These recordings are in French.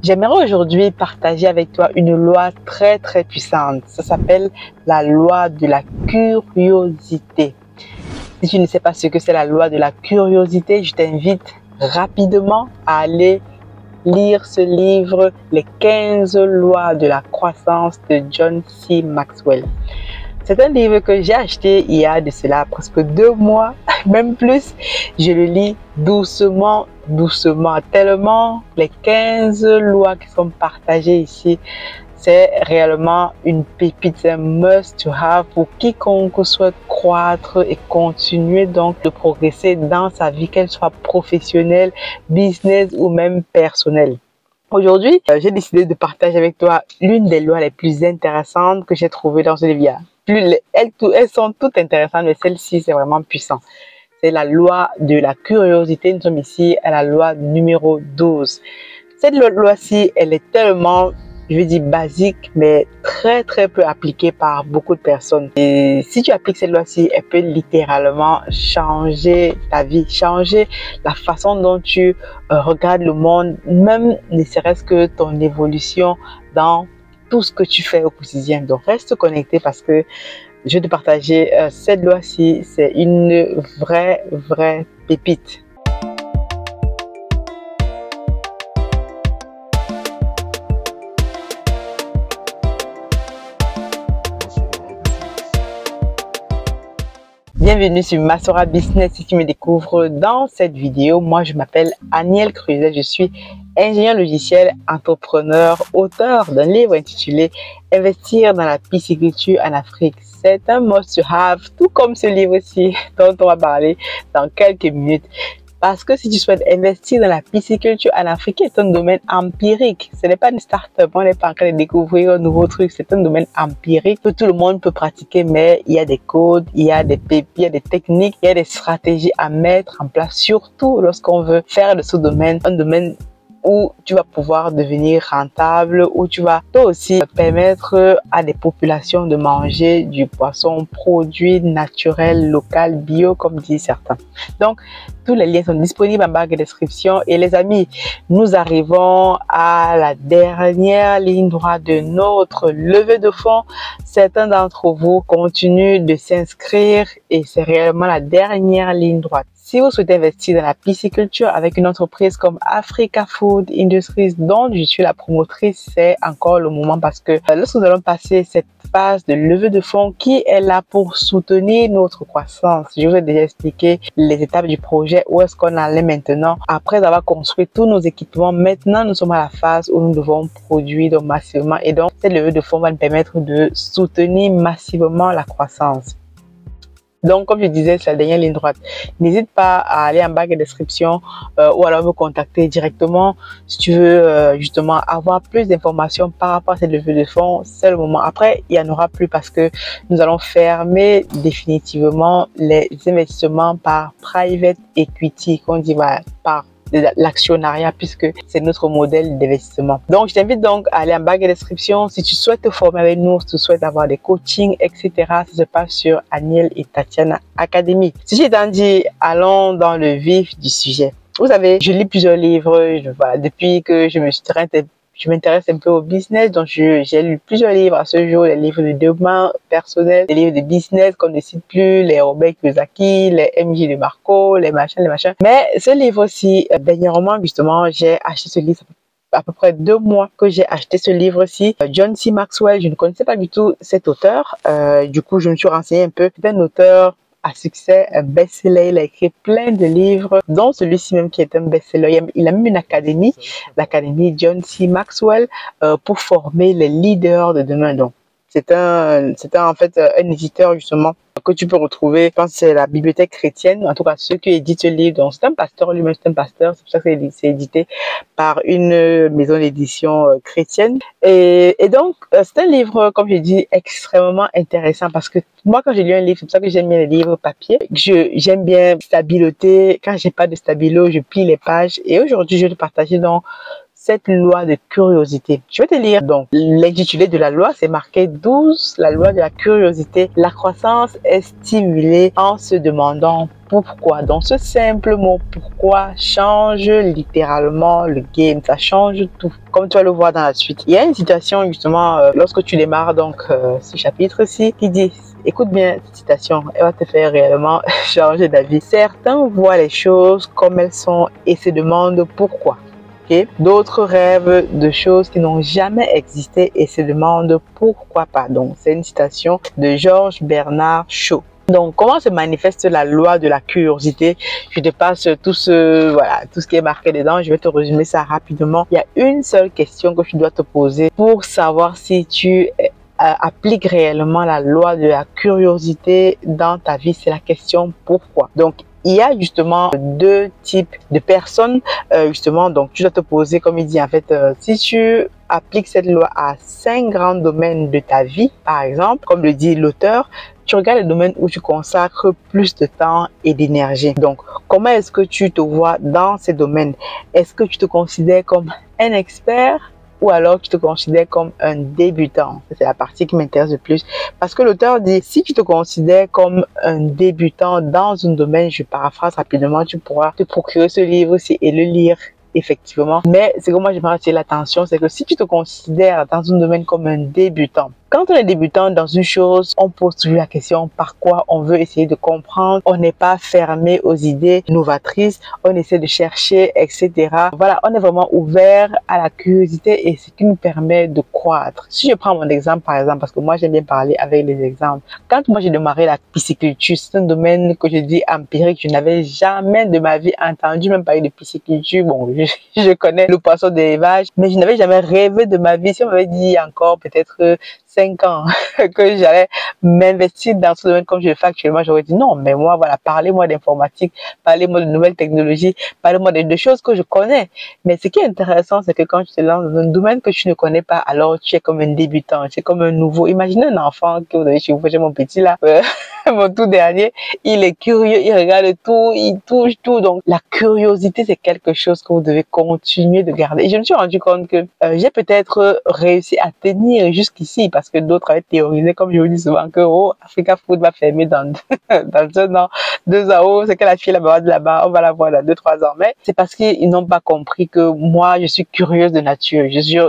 J'aimerais aujourd'hui partager avec toi une loi très puissante. Ça s'appelle la loi de la curiosité. Si tu ne sais pas ce que c'est la loi de la curiosité, je t'invite rapidement à aller lire ce livre, Les 15 lois de la croissance de John C. Maxwell. C'est un livre que j'ai acheté il y a de cela presque 2 mois, même plus. Je le lis doucement, tellement les 15 lois qui sont partagées ici, c'est réellement une pépite, c'est un must to have pour quiconque souhaite croître et continuer donc de progresser dans sa vie, qu'elle soit professionnelle, business ou même personnelle. Aujourd'hui, j'ai décidé de partager avec toi l'une des lois les plus intéressantes que j'ai trouvées dans ce livre. Elles sont toutes intéressantes, mais celle-ci, c'est vraiment puissant. C'est la loi de la curiosité. Nous sommes ici à la loi numéro 12. Cette loi-ci, elle est tellement, je vais dire basique, mais très peu appliquée par beaucoup de personnes. Et si tu appliques cette loi-ci, elle peut littéralement changer ta vie, changer la façon dont tu regardes le monde, même ne serait-ce que ton évolution dans tout ce que tu fais au quotidien. Donc reste connecté parce que je vais te partager cette loi-ci, c'est une vraie pépite. Bienvenue sur Masora Business. Si tu me découvres dans cette vidéo, moi je m'appelle Aniel Cruzet, je suis ingénieur logiciel, entrepreneur, auteur d'un livre intitulé Investir dans la pisciculture en Afrique. C'est un must to have, tout comme ce livre-ci dont on va parler dans quelques minutes. Parce que si tu souhaites investir dans la pisciculture en Afrique, c'est un domaine empirique. Ce n'est pas une start-up, on n'est pas en train de découvrir un nouveau truc. C'est un domaine empirique que tout le monde peut pratiquer, mais il y a des codes, il y a des pépites, il y a des techniques, il y a des stratégies à mettre en place, surtout lorsqu'on veut faire de ce domaine un domaine où tu vas pouvoir devenir rentable, où tu vas toi aussi permettre à des populations de manger du poisson produit naturel, local, bio, comme disent certains. Donc, tous les liens sont disponibles en barre de description. Et les amis, nous arrivons à la dernière ligne droite de notre levée de fonds. Certains d'entre vous continuent de s'inscrire et c'est réellement la dernière ligne droite. Si vous souhaitez investir dans la pisciculture avec une entreprise comme Africa Food Industries, dont je suis la promotrice, c'est encore le moment parce que lorsque nous allons passer cette phase de levée de fonds qui est là pour soutenir notre croissance. Je vous ai déjà expliqué les étapes du projet, où est-ce qu'on allait maintenant. Après avoir construit tous nos équipements, maintenant nous sommes à la phase où nous devons produire massivement et donc cette levée de fonds va nous permettre de soutenir massivement la croissance. Donc, comme je disais, c'est la dernière ligne droite. N'hésite pas à aller en barre de description ou alors me contacter directement si tu veux justement avoir plus d'informations par rapport à cette levée de fonds. C'est le moment. Après, il n'y en aura plus parce que nous allons fermer définitivement les investissements par private equity, qu'on dit par l'actionnariat puisque c'est notre modèle d'investissement. Donc, je t'invite donc à aller en barre de description. Si tu souhaites te former avec nous, si tu souhaites avoir des coachings, etc., ça se passe sur Aniel et Tatiana Academy. Ceci étant dit, allons dans le vif du sujet. Vous savez, je lis plusieurs livres. Depuis que je m'intéresse un peu au business, donc j'ai lu plusieurs livres à ce jour, les livres de développement personnel, les livres de business qu'on ne cite plus, les Robert Kiyosaki, les MJ de Marco, les machins. Mais ce livre-ci, dernièrement, justement, j'ai acheté ce livre à peu près 2 mois que j'ai acheté ce livre-ci. John C. Maxwell, je ne connaissais pas du tout cet auteur. Du coup, je me suis renseignée un peu. C'est un auteur à succès, un best-seller. Il a écrit plein de livres, dont celui-ci même qui est un best-seller. Il a même une académie, l'académie John C. Maxwell, pour former les leaders de demain. Donc, c'est en fait un éditeur justement que tu peux retrouver. Je pense que c'est la bibliothèque chrétienne, en tout cas ceux qui éditent ce livre. Donc c'est un pasteur lui-même, c'est un pasteur. C'est pour ça que c'est édité par une maison d'édition chrétienne. Et donc c'est un livre, comme je dis, extrêmement intéressant parce que moi quand j'ai lu un livre, c'est pour ça que j'aime bien les livres papier. J'aime bien stabiloter. Quand j'ai pas de stabilo, je plie les pages. Et aujourd'hui je vais te partager donc cette loi de curiosité. Je vais te lire donc l'intitulé de la loi, c'est marqué 12, la loi de la curiosité. La croissance est stimulée en se demandant pourquoi. Donc ce simple mot pourquoi change littéralement le game, ça change tout, comme tu vas le voir dans la suite. Il y a une citation justement lorsque tu démarres donc ce chapitre-ci qui dit, écoute bien cette citation, elle va te faire réellement changer d'avis. Certains voient les choses comme elles sont et se demandent pourquoi. Okay? D'autres rêvent de choses qui n'ont jamais existé et se demandent pourquoi pas. Donc c'est une citation de Georges Bernard Shaw. Donc, comment se manifeste la loi de la curiosité? Je te passe tout ce qui est marqué dedans. Je vais te résumer ça rapidement. Il y a une seule question que tu dois te poser pour savoir si tu appliques réellement la loi de la curiosité dans ta vie. C'est la question pourquoi. Donc, il y a justement deux types de personnes, justement, donc tu dois te poser, comme il dit, en fait, si tu appliques cette loi à 5 grands domaines de ta vie, par exemple, comme le dit l'auteur, tu regardes les domaines où tu consacres plus de temps et d'énergie. Donc, comment est-ce que tu te vois dans ces domaines? Est-ce que tu te considères comme un expert? Ou alors tu te considères comme un débutant? C'est la partie qui m'intéresse le plus. Parce que l'auteur dit, si tu te considères comme un débutant dans un domaine, je paraphrase rapidement, tu pourras te procurer ce livre-ci et le lire. Effectivement. Mais ce que moi j'aimerais attirer l'attention, c'est que si tu te considères dans un domaine comme un débutant, quand on est débutant dans une chose, on pose toujours la question par quoi on veut essayer de comprendre. On n'est pas fermé aux idées novatrices. On essaie de chercher, etc. Voilà, on est vraiment ouvert à la curiosité et ce qui nous permet de croître. Si je prends mon exemple, par exemple, parce que moi j'aime bien parler avec les exemples. Quand moi j'ai démarré la pisciculture, c'est un domaine que je dis empirique. Je n'avais jamais de ma vie entendu même parler de pisciculture. Bon, je connais le poisson d'élevage, mais je n'avais jamais rêvé de ma vie. Si on m'avait dit encore peut-être 5 ans que j'allais m'investir dans ce domaine comme je le fais actuellement, j'aurais dit non, mais moi, voilà, parlez-moi d'informatique, parlez-moi de nouvelles technologies, parlez-moi de choses que je connais. Mais ce qui est intéressant, c'est que quand tu te lances dans un domaine que tu ne connais pas, alors tu es comme un débutant, tu es comme un nouveau. Imaginez un enfant que vous avez chez vous, j'ai mon petit là, mon tout dernier, il est curieux, il regarde tout, il touche tout. Donc, la curiosité, c'est quelque chose que vous devez continuer de garder. Et je me suis rendu compte que j'ai peut-être réussi à tenir jusqu'ici parce que d'autres avaient théorisé, comme je vous dis souvent, que oh, Africa Food va fermer dans 1 an, 2 ans, oh, c'est que la fille là-bas, on va la voir dans 2-3 ans. Mais c'est parce qu'ils n'ont pas compris que moi, je suis curieuse de nature.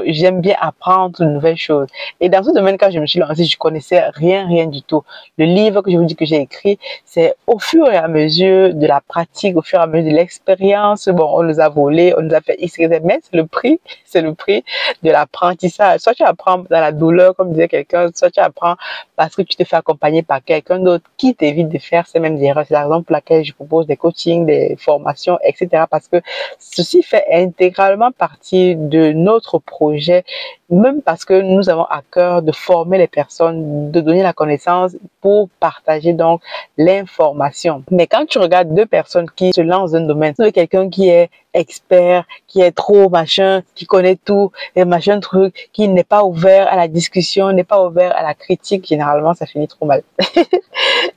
J'aime bien apprendre de nouvelles choses. Et dans ce domaine, quand je me suis lancée, je connaissais rien du tout. Le livre que je vous dis que j'ai écrit, c'est au fur et à mesure de la pratique, au fur et à mesure de l'expérience. Bon, on nous a volé, on nous a fait X, mais c'est le prix de l'apprentissage. Soit tu apprends dans la douleur, comme disait quelqu'un, soit tu apprends parce que tu te fais accompagner par quelqu'un d'autre qui t'évite de faire ces mêmes erreurs. C'est la raison pour laquelle je propose des coachings, des formations, etc. Parce que ceci fait intégralement partie de notre projet, même parce que nous avons à cœur de former les personnes, de donner la connaissance pour partager donc l'information. Mais quand tu regardes 2 personnes qui se lancent dans un domaine, c'est quelqu'un qui est expert, qui est trop machin, qui connaît tout, et machin truc, qui n'est pas ouvert à la discussion, n'est pas ouvert à la critique, généralement ça finit trop mal.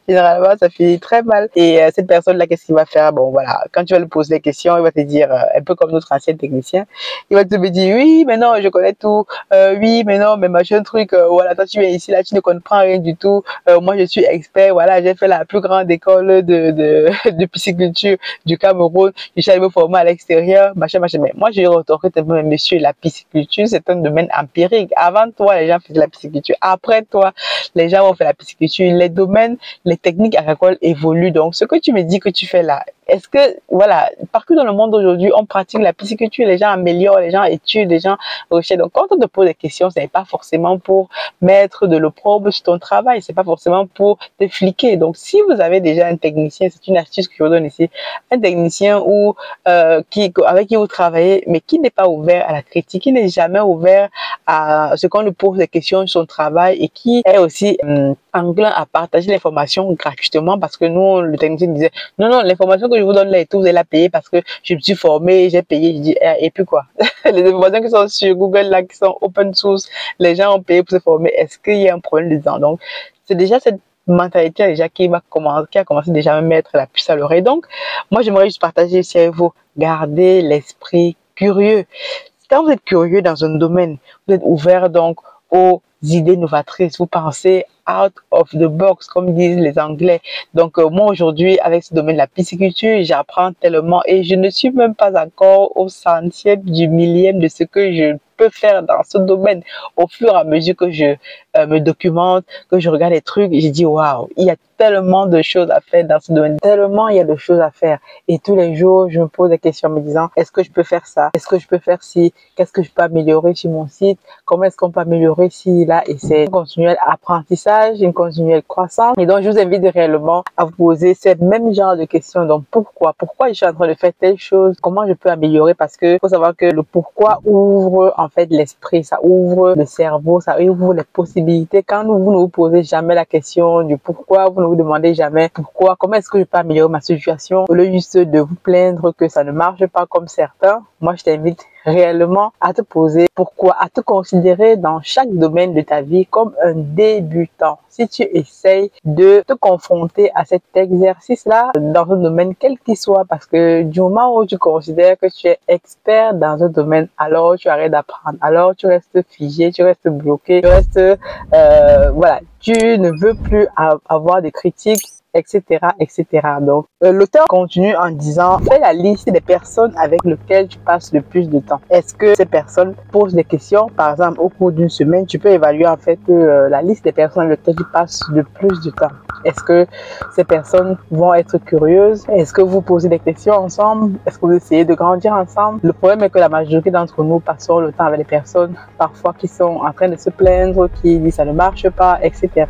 Généralement ça finit très mal. Et cette personne-là, qu'est-ce qu'il va faire? Bon voilà, quand tu vas lui poser des questions, il va te dire, un peu comme notre ancien technicien, il va te dire, oui, mais non, je connais tout, oui, mais non, mais machin truc, voilà, toi tu viens ici, là, tu ne comprends rien du tout, moi je suis expert, voilà, j'ai fait la plus grande école de pisciculture du Cameroun, je suis allé me former à l'extérieur, machin. Mais moi, je retourne tellement, monsieur, la pisciculture, c'est un domaine empirique. Avant toi, les gens faisaient la pisciculture. Après toi, les gens ont fait la pisciculture. Les domaines, les techniques agricoles évoluent. Donc, ce que tu me dis que tu fais là, est-ce que, voilà, partout dans le monde aujourd'hui, on pratique la pisciculture, les gens améliorent, les gens étudient, les gens recherchent. Donc, quand on te pose des questions, ce n'est pas forcément pour mettre de l'opprobre sur ton travail, c'est pas forcément pour te fliquer. Donc, si vous avez déjà un technicien, c'est une astuce que je vous donne ici, un technicien ou avec qui vous travaillez, mais qui n'est pas ouvert à la critique, qui n'est jamais ouvert à ce qu'on lui pose des questions sur son travail et qui est aussi enclin à partager l'information gratuitement, parce que nous, le technicien disait, non, l'information que je vous donne là et tout, vous allez la payer parce que je me suis formé, j'ai payé. Je dis, et puis quoi? Les informations qui sont sur Google là, qui sont open source, les gens ont payé pour se former. Est-ce qu'il y a un problème dedans? Donc, c'est déjà cette mentalité déjà qui a commencé déjà à me mettre la puce à l'oreille. Donc, moi, j'aimerais juste partager ici avec vous, garder l'esprit curieux. Quand vous êtes curieux dans un domaine, vous êtes ouvert donc aux idées novatrices, vous pensez out of the box, comme disent les Anglais. Donc, moi, aujourd'hui, avec ce domaine de la pisciculture, j'apprends tellement et je ne suis même pas encore au centième du millième de ce que je peux faire dans ce domaine. Au fur et à mesure que je me documente, que je regarde les trucs, je dis waouh, il y a tellement de choses à faire dans ce domaine, tellement il y a de choses à faire. Et tous les jours, je me pose des questions en me disant, est-ce que je peux faire ça? Est-ce que je peux faire ci? Qu'est-ce que je peux améliorer sur mon site? Comment est-ce qu'on peut améliorer ci, là? Et c'est un continuel apprentissage, une continuelle croissance. Et donc, je vous invite réellement à vous poser ce même genre de questions. Donc, pourquoi? Pourquoi je suis en train de faire telle chose? Comment je peux améliorer? Parce que faut savoir que le pourquoi ouvre en fait l'esprit, ça ouvre le cerveau, ça ouvre les possibilités. Quand vous ne vous posez jamais la question du pourquoi, vous ne vous demandez jamais pourquoi, comment est-ce que je peux améliorer ma situation, au lieu juste de vous plaindre que ça ne marche pas comme certains, moi je t'invite réellement à te poser pourquoi, à te considérer dans chaque domaine de ta vie comme un débutant. Si tu essayes de te confronter à cet exercice-là dans un domaine quel qu'il soit, parce que du moment où tu considères que tu es expert dans un domaine, alors tu arrêtes d'apprendre, alors tu restes figé, tu restes bloqué, tu restes, voilà, tu ne veux plus avoir de critiques, etc., etc. Donc, l'auteur continue en disant, fais la liste des personnes avec lesquelles tu passes le plus de temps. Est-ce que ces personnes posent des questions? Par exemple, au cours d'une semaine, tu peux évaluer en fait la liste des personnes avec lesquelles tu passes le plus de temps. Est-ce que ces personnes vont être curieuses? Est-ce que vous posez des questions ensemble? Est-ce que vous essayez de grandir ensemble? Le problème est que la majorité d'entre nous passons le temps avec des personnes parfois qui sont en train de se plaindre, qui disent ça ne marche pas, etc.,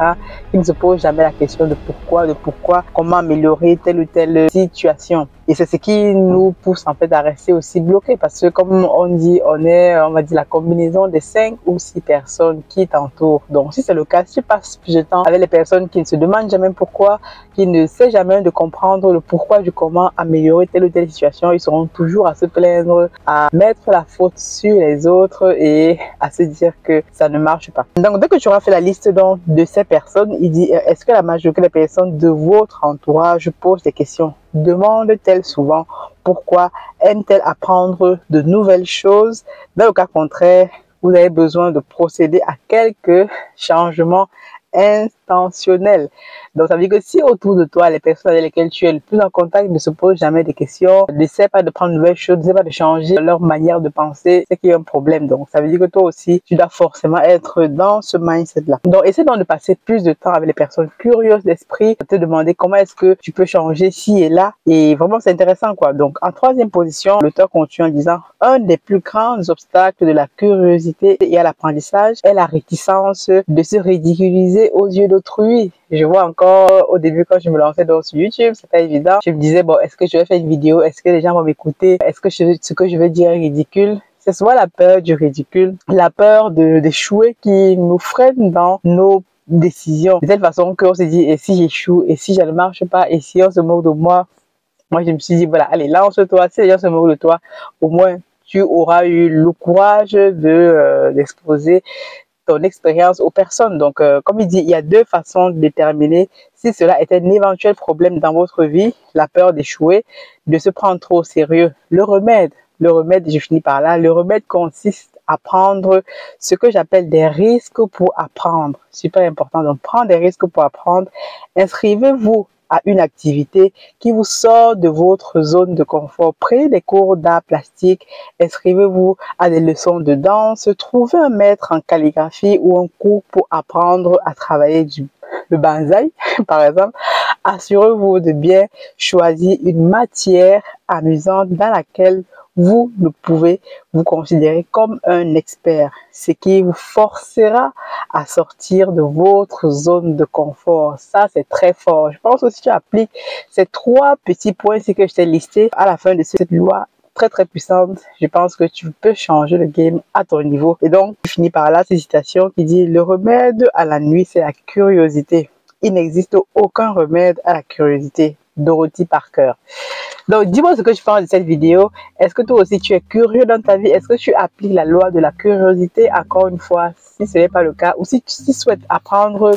qui ne se posent jamais la question de pourquoi, comment améliorer telle ou telle situation. Et c'est ce qui nous pousse en fait à rester aussi bloqués, parce que comme on dit, on va dire la combinaison de 5 ou 6 personnes qui t'entourent. Donc si c'est le cas, si tu passes plus de temps avec les personnes qui ne se demandent jamais pourquoi, qui ne savent jamais de comprendre le pourquoi du comment améliorer telle ou telle situation, ils seront toujours à se plaindre, à mettre la faute sur les autres et à se dire que ça ne marche pas. Donc dès que tu auras fait la liste donc, de ces personnes, il dit, est-ce que la majorité des personnes de votre entourage posent des questions? Demande-t-elle souvent pourquoi? Aime-t-elle apprendre de nouvelles choses? Dans le cas contraire, vous avez besoin de procéder à quelques changements intentionnels. Donc, ça veut dire que si autour de toi, les personnes avec lesquelles tu es le plus en contact ne se posent jamais des questions, n'essaient pas de prendre de nouvelles choses, n'essaient pas de changer leur manière de penser, c'est qu'il y a un problème. Donc, ça veut dire que toi aussi, tu dois forcément être dans ce mindset-là. Donc, essaie donc de passer plus de temps avec les personnes curieuses d'esprit, te demander comment est-ce que tu peux changer ci et là. Et vraiment, c'est intéressant, quoi. Donc, en troisième position, l'auteur continue en disant, un des plus grands obstacles de la curiosité et à l'apprentissage est la réticence de se ridiculiser aux yeux d'autrui. Je vois encore au début quand je me lançais dans sur YouTube, c'était pas évident. Je me disais, bon, est-ce que je vais faire une vidéo? Est-ce que les gens vont m'écouter? Est-ce que ce que je vais dire est ridicule? C'est souvent la peur du ridicule, la peur d'échouer qui nous freine dans nos décisions. De telle façon qu'on se dit, et si j'échoue? Et si je ne marche pas? Et si on se moque de moi? Moi, je me suis dit, voilà, allez, lance-toi. Si les gens se moquent de toi, au moins, tu auras eu le courage d'exposer ton expérience aux personnes. Donc, comme il dit, il y a deux façons de déterminer si cela est un éventuel problème dans votre vie, la peur d'échouer, de se prendre trop au sérieux. Le remède, je finis par là, le remède consiste à prendre ce que j'appelle des risques pour apprendre. Super important, donc prendre des risques pour apprendre. Inscrivez-vous à une activité qui vous sort de votre zone de confort. Prenez des cours d'art plastique, inscrivez-vous à des leçons de danse, trouvez un maître en calligraphie ou un cours pour apprendre à travailler le bonsaï, par exemple. Assurez-vous de bien choisir une matière amusante dans laquelle vous ne pouvez vous considérer comme un expert, ce qui vous forcera à sortir de votre zone de confort. Ça, c'est très fort. Je pense que si tu appliques ces 3 petits points que je t'ai listés à la fin de cette loi très puissante, je pense que tu peux changer le game à ton niveau. Et donc, je finis par là, cette citation qui dit « Le remède à la nuit, c'est la curiosité. Il n'existe aucun remède à la curiosité. » Dorothy Parker. Donc, dis-moi ce que tu penses de cette vidéo. Est-ce que toi aussi, tu es curieux dans ta vie? Est-ce que tu appliques la loi de la curiosité? Encore une fois, si ce n'est pas le cas, ou si tu souhaites apprendre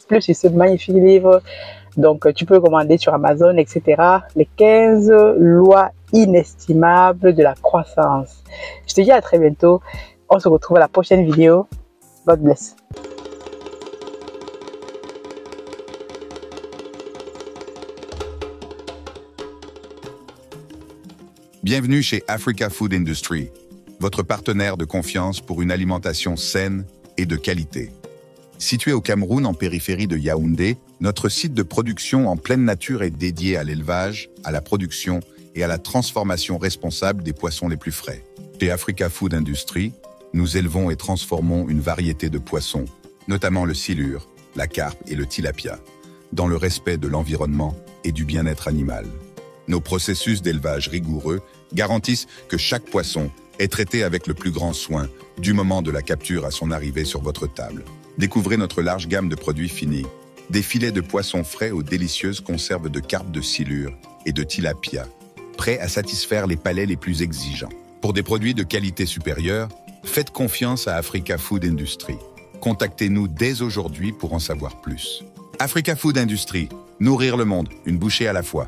plus sur ce magnifique livre, donc tu peux commander sur Amazon, etc. Les 15 lois inestimable de la croissance. Je te dis à très bientôt. On se retrouve à la prochaine vidéo. God bless. Bienvenue chez Africa Food Industry, votre partenaire de confiance pour une alimentation saine et de qualité. Situé au Cameroun en périphérie de Yaoundé, notre site de production en pleine nature est dédié à l'élevage, à la production et à la transformation responsable des poissons les plus frais. Chez Africa Food Industry, nous élevons et transformons une variété de poissons, notamment le silure, la carpe et le tilapia, dans le respect de l'environnement et du bien-être animal. Nos processus d'élevage rigoureux garantissent que chaque poisson est traité avec le plus grand soin, du moment de la capture à son arrivée sur votre table. Découvrez notre large gamme de produits finis, des filets de poissons frais aux délicieuses conserves de carpe de silure et de tilapia, prêts à satisfaire les palais les plus exigeants. Pour des produits de qualité supérieure, faites confiance à Africa Food Industry. Contactez-nous dès aujourd'hui pour en savoir plus. Africa Food Industry, nourrir le monde, une bouchée à la fois.